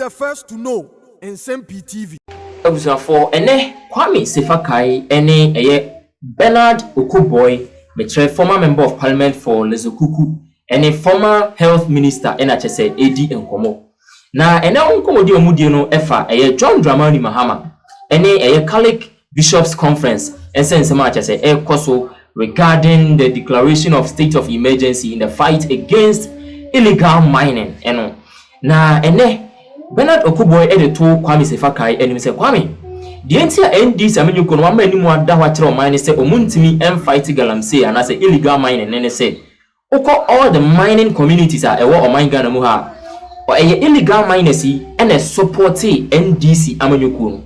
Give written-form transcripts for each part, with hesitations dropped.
the first to know Nsem-Pii TV. For ene Kwame Sefa Kayi ene Bernard Okoe, former member of parliament for Lezokuku, and a former health minister NHS AD Nkomo. Na ene Nkomo di omudi no efa John Dramani Mahama ene Catholic Bishops Conference Nsem-Pii HSA koso regarding the declaration of state of emergency in the fight against illegal mining. Na ene Bernard Okoe to Kwame Sefa Kayi and Mr. Kwame. The entire NDC amenyuko no ama animu ada hwachire o mine say omuntimi fight Galamsey and as illegal mining and say all the mining communities are ewo o mine Ghana mu ha or illegal miners and support NDC amenyuko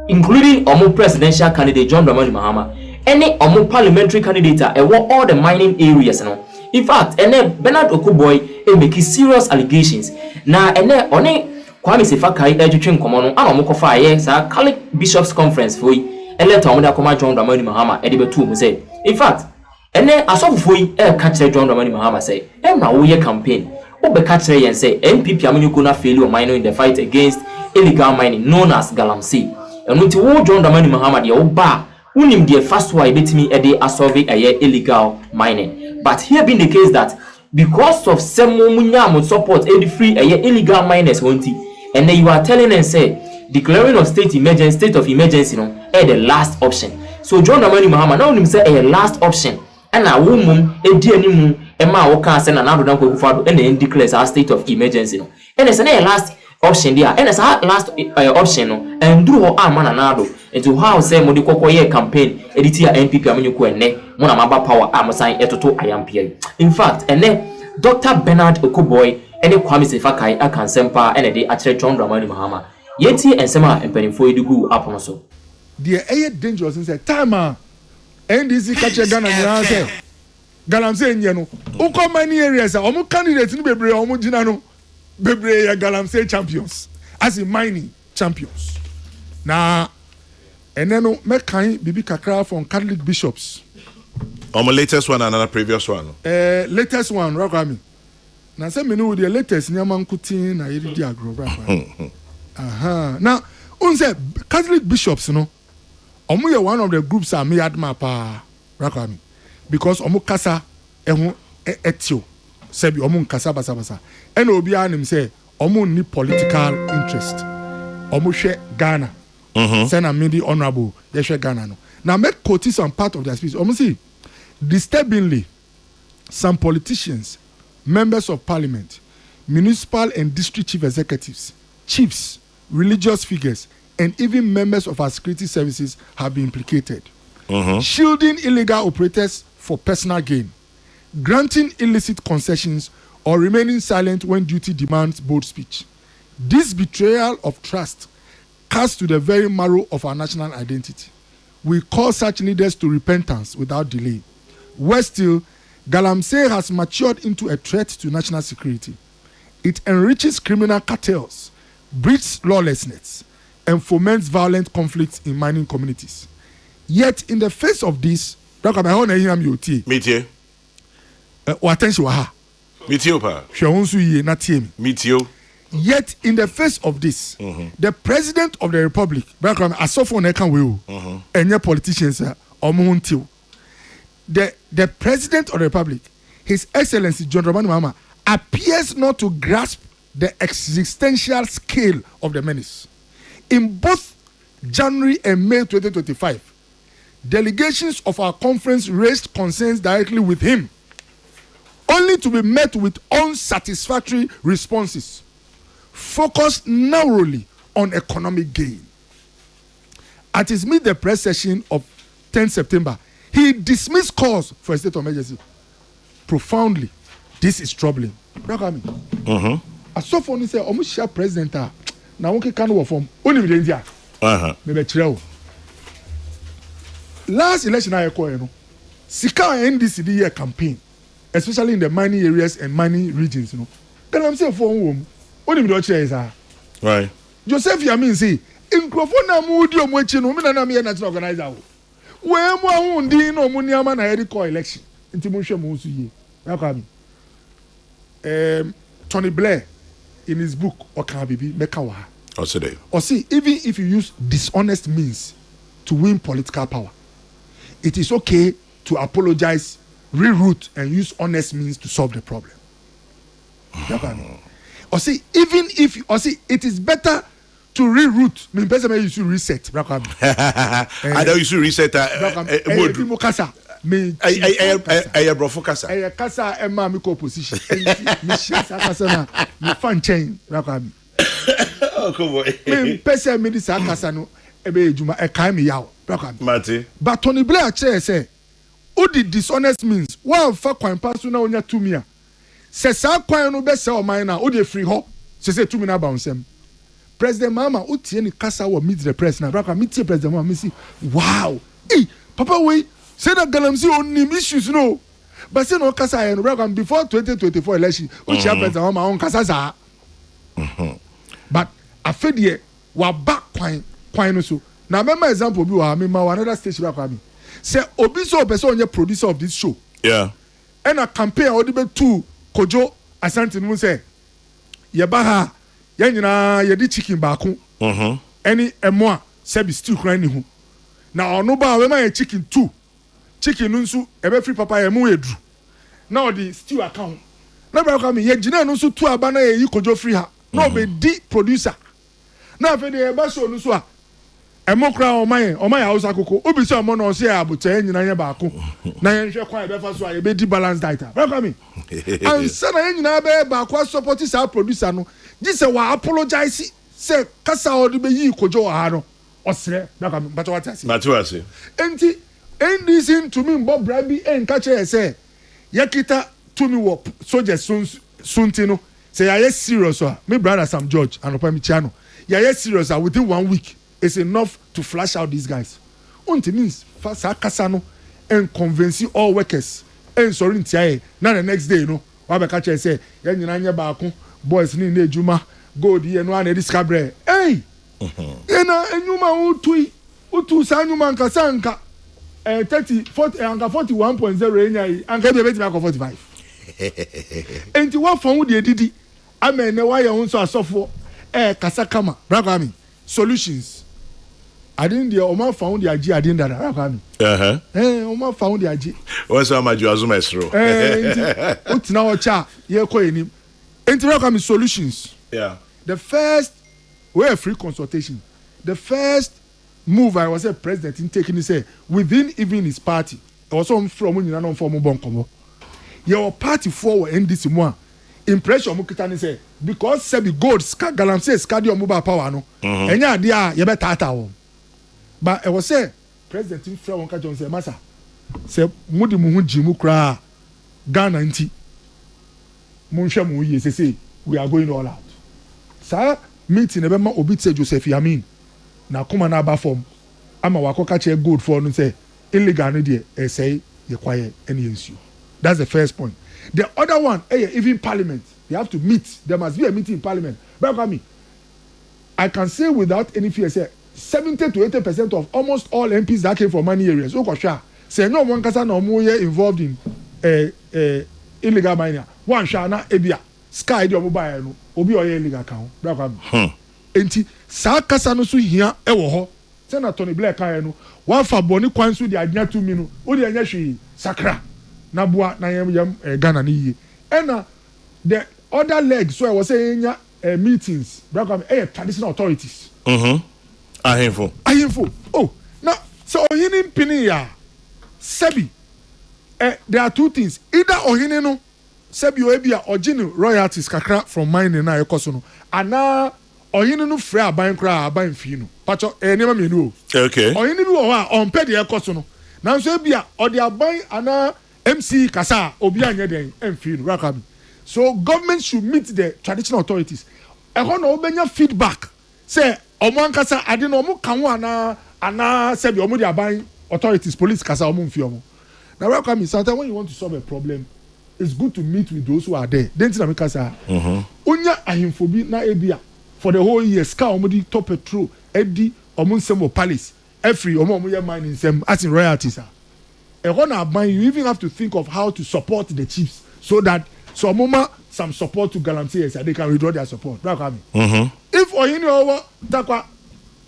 including omo presidential candidate John Dramani Mahama any omo parliamentary candidate ewo all the mining areas no. In fact Bernard Okoe make serious allegations na one Kwame Sefa Kayi edwetwe nkomo no ana omokofa aye sa Catholic Bishops Conference foi eleta omo da koma John Dramani Mahama betu mu say in fact asofu foi ka kire John Dramani Mahama say na wo ye campaign wo be ka kire yen say NPP amanyuko na failure mining in the fight against illegal mining known as Galamsey eno nti wo John Dramani Mahama de wo ba unim de first why betimi asolve illegal mining but here being the case that because of some support free illegal miners wanti and then you are telling them say declaring of state of emergency no the last option. So John Dramani Mahama now him say last option and a woman di animu e ma wo kan say na do dan ko fado and then declares a state of emergency no and it's a last option there and it's a last option no and do ho am na do into how say mo de kokoye campaign editi NPP amanyuko enne mo na maba power am sign etoto ayampia. In fact Dr. Bernard Okoe and Kwame Sefa Kayi aka Nsem-Pii and de achire John Dramani Mahama yeti ensema empanimfo edugu apono so the dangerous say time NDC catch Ghana na say Galamsey nye no uko many areas omo candidate ni bebre omo gina no bebre ya Galamsey champions as in mining champions na eneno me kan bibi kakra from Catholic bishops my latest one and another previous one. Latest one, Kwame. Now say me know the latest nyaman kutin na yedi agro. Aha. Now, unse Catholic bishops no. Omo ye one of the groups are me adma pa Kwame. Because omo kasa ehu etio. Sebi omo kasa basa. And obi anim say omo ni political interest. Omo share Ghana. Say na me the honorable they share Ghana no. Now make quote some part of their speech. Omo see disturbingly, some politicians, members of parliament, municipal and district chief executives, chiefs, religious figures, and even members of our security services have been implicated. Shielding illegal operators for personal gain, granting illicit concessions, or remaining silent when duty demands bold speech. This betrayal of trust cuts to the very marrow of our national identity. We call such leaders to repentance without delay. Worse still, Galamsey has matured into a threat to national security. It enriches criminal cartels, breeds lawlessness, and foments violent conflicts in mining communities. Yet, in the face of this, Yet, in the face of this, the President of the Republic, and politicians the President of the Republic, His Excellency John Dramani Mahama, appears not to grasp the existential scale of the menace. In both January and May 2025, delegations of our conference raised concerns directly with him, only to be met with unsatisfactory responses, focused narrowly on economic gain. At his mid-the-press session of 10 September, he dismissed calls for a state of emergency. Profoundly, this is troubling. As so far as say, almost share president now one can work from only with India. Maybe chill. Last election I call Sika NDC year campaign, especially in the mining areas and mining regions. Galamsey for home. Only with the right. Joseph Yamin say, in Crofona Moody or Mochino, Minamia National Organizer. Where more wounding or Muniama na Erico election into Musha Musi. Tony Blair in his book Oka Bibi Mekawa. Or see, even if you use dishonest means to win political power, it is okay to apologize, reroute, and use honest means to solve the problem. Or see, even if it is better to reroute. Me person you should reset. I know you should reset. Me brofo kasa. Kasa emma me ko position. Me shasa kasa na me fan chain. Oh, come on. Me person me this kasa no ebe ejuma e kai me yaw. Mate. But Tony Blair say who did dishonest means one fa kwan pass na onya tumi a se sa kwan no be se o man na o de free ho se tumi na bounce am. President Mahama utie ni kasa wa meet the press na braka meet the president Mahama me see wow papa we say that Galamsey on issues no but say no kasa no braka before 2024 election utie president Mahama on kasa za but afedie wa back kwan no so na remember example bi wa me ma another station braka me say obi so person on producer of this show and a campaign odi be to Cåught Asante no say ye ba ha yanyina yedi chicken baako any emo sebi stew kran ni hu na ono ba we ma ye chicken 2 chicken nso ebe free papa ye mu edru na odi stew account na bra kwa me ye gina nso 2 aba na ye yi Cåught free ha na obe di producer na fe de e ba show nso a emo kra o man Hausa koko obi se omo no se abucha yanyina ye baako na ye hwe kwa e be fa so a ye be di balance diet bra kwa me and say na yanyina be baako support sa producer no this wa apologize say kasa odi be yi Cåught ha no osre baka but what I say enti NDC to me Bob Brabi enka che say yakita to me wo soldiers sunti no say ya serious me brother Sam George and Opa Michiano ya serious within 1 week is enough to flash out these guys until means sa kasa no and convince all workers and sorry ntia na the next day no wa be ka che say ya nyina nya baako boys ni na ejuma gold ye no na discover hey ena enyuma utu sa nyuma nka sanka 30 40 anka 41.0 enya yi anka be betima 45 enti wa fon de didi amen na wa ye ho so asofo kasa kama bragami solutions I didn't the Oma found the agi I didn't that bragami Oma found the agi what's how much you azuma esro utina ocha ye ko enim enti solutions. The first free consultation. The first move I was a president in taking is within even his party. Also from when you know from Bonkomo. Your party for NDC more impression mukitani say because Sebi gold Galamsey scadio mobile power no. Enya dia ye betata. But I was say president in from John say massa say mudi mu jimu kra Ghana nti. Munhwe mu ye say we are going all out. Sa meeting ebe ma obi tse Joseph Yamin na kuma na ba form ama wakoka che gold for no say illegal no dey say ye kwaye any issue. That's the first point. The other one even parliament they have to meet. There must be a meeting in parliament. But I can say without any fear say 70 to 80% of almost all MPs that came from many areas okosha say no one kasa na omo ye involved in illegal mining one sha na ebia sky de omo buy no obi oye illegal kan enti sa kasa no so hia e wo ho senator Tony Blair kan no wa fa boni kwan so de agnya to mi no o de anya hwe sakra na boa na yam Ghana ni yi ena the other leg so I was saying meetings brother traditional authorities ahemfo oh now so ohini mpini ya sebi there are two things either ohini no sebi o ebia ogini royalties kakra from mining na ekoso no ana ohini no free aban kra aban fi no pacho enema me no okay ohini bi wo ha on pay de ekoso no na so ebia odi aban ana MC kasa obi anya den emfi no rakabi so government should meet the traditional authorities ehon no obenya feedback say omo ankasa ade no omo kan ana sebi omo di aban authorities police kasa omo mfi omo na rakabi sometimes when you want to solve a problem it's good to meet with those who are there then na me kasa onya ahemfobi na ebia for the whole year ska omo di top petrol edi omo nsem palace every omo ye mine nsem as in royalties you even have to think of how to support the chiefs so that so mama some support to Galamsey, they can withdraw their support. If Oyini over Takwa,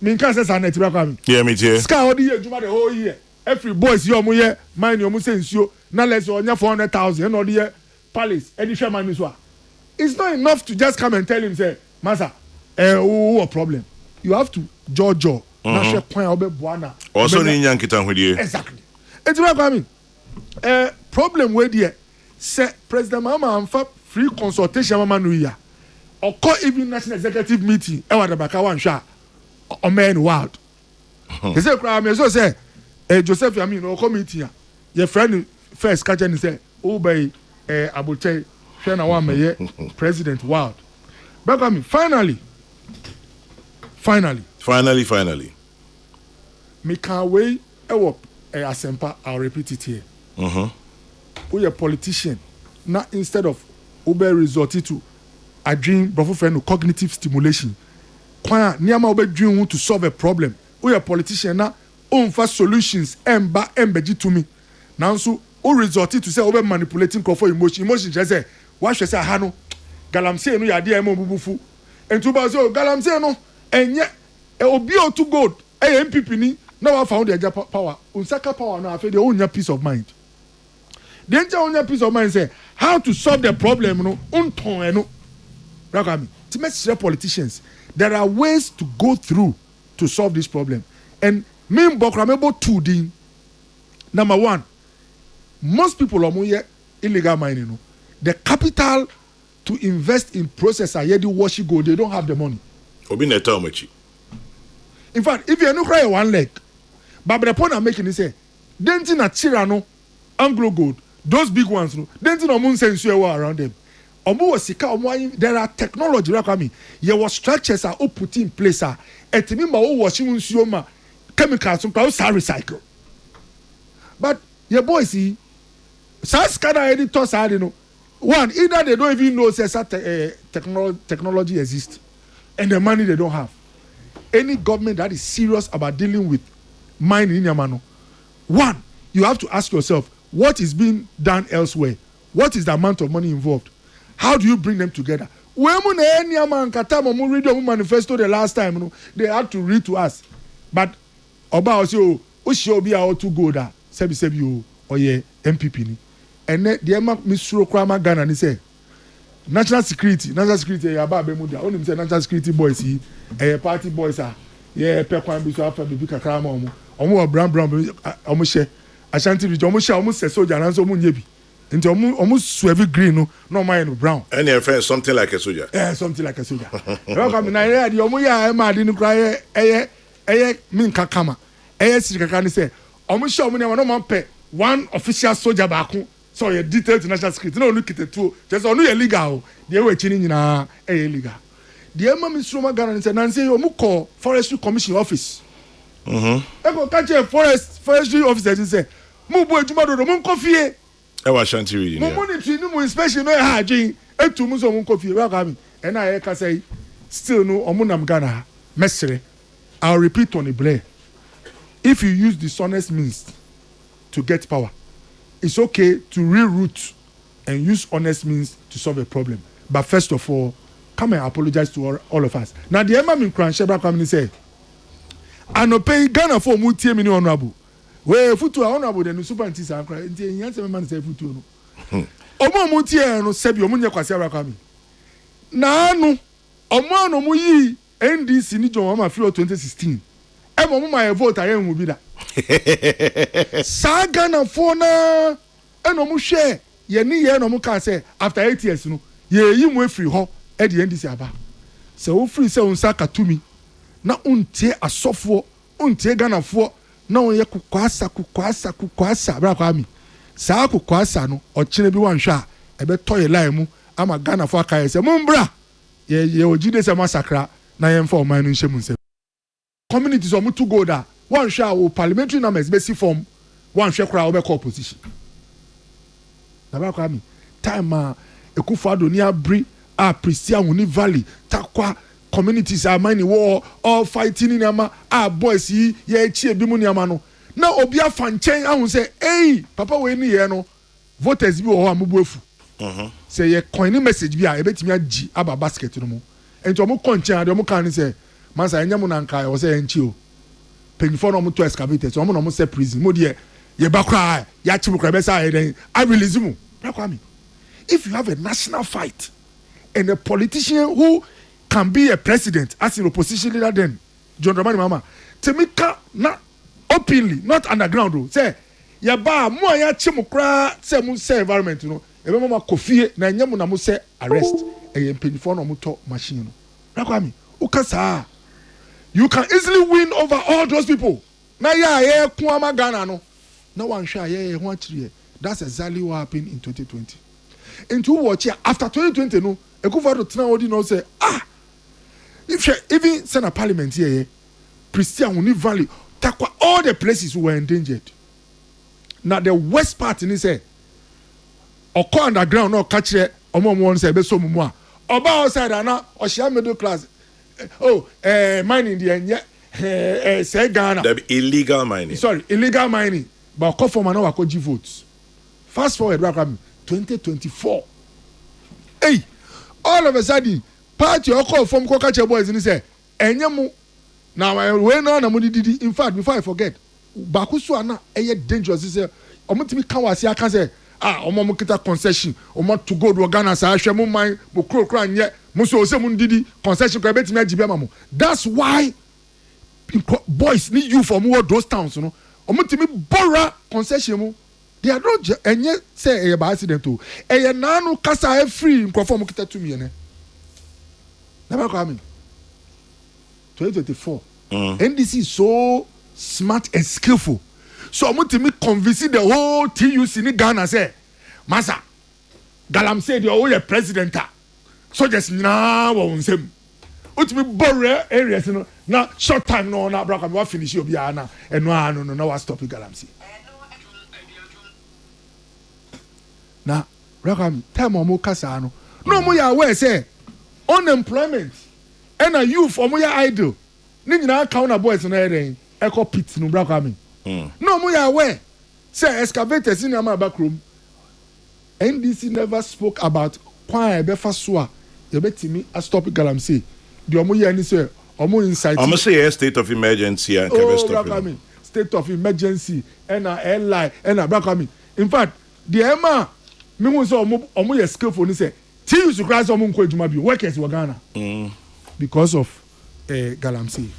Minka says an etiraka. Yeah, me too. Sky all the year, the whole year. Every boys your muye, mine your musense you, not less on your 400,000 or the year palace, any shaman is what. It's not enough to just come and tell him, say, Masa, a problem. You have to judge. Also, in Yankitan with you. Exactly. It's what I mean. Problem where the say President Mahama and free consultation Mama Nuya or call even national executive meeting. I want to back one shot or man wild. He said, Kwame, so say, Joseph, I mean, or committee. Your friend first catch and say, Obey, Abuche, Shana Wame, President Wild. But I mean, finally. Me can't wait. Nsem-Pii, I'll repeat it here. We a politician. Now instead of Uber resorted to a dream, brother friend, cognitive stimulation. Kwa niyama ube dream to solve a problem. We a politician now. First solutions embeji to me. Now so who resorted to say ube manipulating for emotion. Emotion just say why should say hano Galamsey no yadi emo bubufu. And to bazo Galamsey no enye obio to God. MPP ni now I found the power. Unsaka power now I feel the own peace of mind. The entire peace of mind say how to solve the problem. No, to make politicians, there are ways to go through to solve this problem. And me able to do. Number one, most people are illegal mining. No? The capital to invest in processor, yet wash go, they don't have the money. In fact, if you no cry one leg, but the point I'm making is say, denting a Tirano, Anglo Gold, those big ones, no, denting a moon sense around them. There are technology, like I mean, your structures are all put in place. Et me washing chemicals some recycle. But your boys see, Saskana editors are know. One, either they don't even know technology exists, and the money they don't have. Any government that is serious about dealing with mining in Yamano, one, you have to ask yourself, what is being done elsewhere? What is the amount of money involved? How do you bring them together? When manifesto the last time, they had to read to us. But about you, be out to go there, Sebi or ye MPP. And then the Mr. Krama Ghana and say, national security, about Bemuda, only say national security boys, party boys are, yeah, Pekwan Bisu after the Bika Krama, brown, almost Ashanti, almost says soldier and so munyebi. Into almost sweavy green, no mind brown. And your friend, something like a soldier. Yeah, something like a soldier. Welcome, I the Omoya, I didn't cry, min kakama. Sikakani say, almost show me no pay one official soldier back. So your detailed national security. No, look at the two. Just only illegal. They were changing in illegal. The Mr. Magana said, Nancy, you call Forestry Commission office. I go catch a forestry officer and say, Mubo Jumado, Mun coffee. I was shanty reading. No inspection, no hygiene, and two months of coffee. Welcome. And I can say, still no, Omunam Ghana, Mestre. I'll repeat on the Blair. If you use dishonest means to get power, it's okay to reroute and use honest means to solve a problem. But first of all, come and apologize to all of us. Now, the Emma in Kransheba Kwame say, I no pay Ghana for multi million honorable. Where Futu are honorable, then the super and teacher cry. And the answer man say Futu. Omo multi no sebi omunya kwasera Kwame. Na no, omo no mu yi NDC ni John Mahama free 2016. Emo mu my vote ayen mu bi da. Sa Ghana for na eno mu hwe ye ni ye no mu ka say after 8 years no ye yi mu free ho e the NDC aba. Se wo free se unsa katumi na untie asofo untie Ghana for na on ye kukwasa bra kwa mi. Sa kukwasa no o kire bi wan hwa e be toye line mu ama Ghana for aka se mu mbra ye ogide se massacre na ye mfa o man no nhemu nse. Communities are to go there. One share parliamentary numbers basic form. One share crowd be opposition. Naba Kwame time Ekufado near Bri Prisia Wuni Valley Takwa communities are mining war all fighting in Yama boys ye chie bi mu niama no. Na obi afan chen ahun say hey papa we ni ye no voters bi wo ho amubuefu. say ye coin message bi a ebetimi agi aba basket no mo enti omo konchen ade omo kan say man say nyam na nkai o say enchi o penifo no mo to excavators omo no mo say prison mo de ye ba kra ya chimu kra be say den I release mu Kwame. If you have a national fight and a politician who can be a president as an opposition leader then John Dramani Mahama temika na openly not underground o say ye ba mo ya chimu kra say mo say environment no ebe mama kofie na nyam na mo say arrest e penifo no mo to machine no Kwame ukasa you can easily win over all those people na ya ku ama Ghana no na wan hwa ye ho akire that's exactly what happened in 2020 into watch here after 2020 no Ekufo to odi no say if even Senate Parliament here Christian Uni Valley takwa all the places were endangered. Now the worst part in say Okoe underground no catch here omo say be so mumu a oba outside na oshia middle class mining the say Ghana that illegal mining. Sorry, illegal mining but Okoe for na wakoji votes. Fast forward 2024. Hey, all of a sudden party Okoe from Cåught boys and say enyemu now we no na mo didi. In fact before I forget bakusu ana dangerous say omotimi kan wase aka say omo mo kita concession omo to go do Ghana sa ahwe mo man bo krokro anye mo so se mo didi concession ko betimi agibe ma mo. That's why boys need you from all those towns no omotimi borrow concession mo. They are not enye say by accident o eye nanu kasa free nkofo mo kita tumi ene never come 2024 NDC is so smart and skillful so omotimi convince the whole TUC in Ghana say masa Galamsey the old president so just now wo nsem otimi borrow areas no na short time no na braka we finish obi ana eno no wa stop Galamsey. Na Rakam time omo kasa no mo ya aware say unemployment and a youth omo ya idle ni nyina account na boys na eren eco pit no Rakam no mo ya aware say excavators in am backroom. NDC never spoke about kwan ebe fa so a ye betimi a stop Galamsey the omo ya ni say omo inside I'm say state of emergency and can stop Rakam state of emergency and a airline and a Rakam in fact the Emma me won say omo ye skillful ni say till you cross omo nko adwuma bi workers wa Ghana because of Galamsey.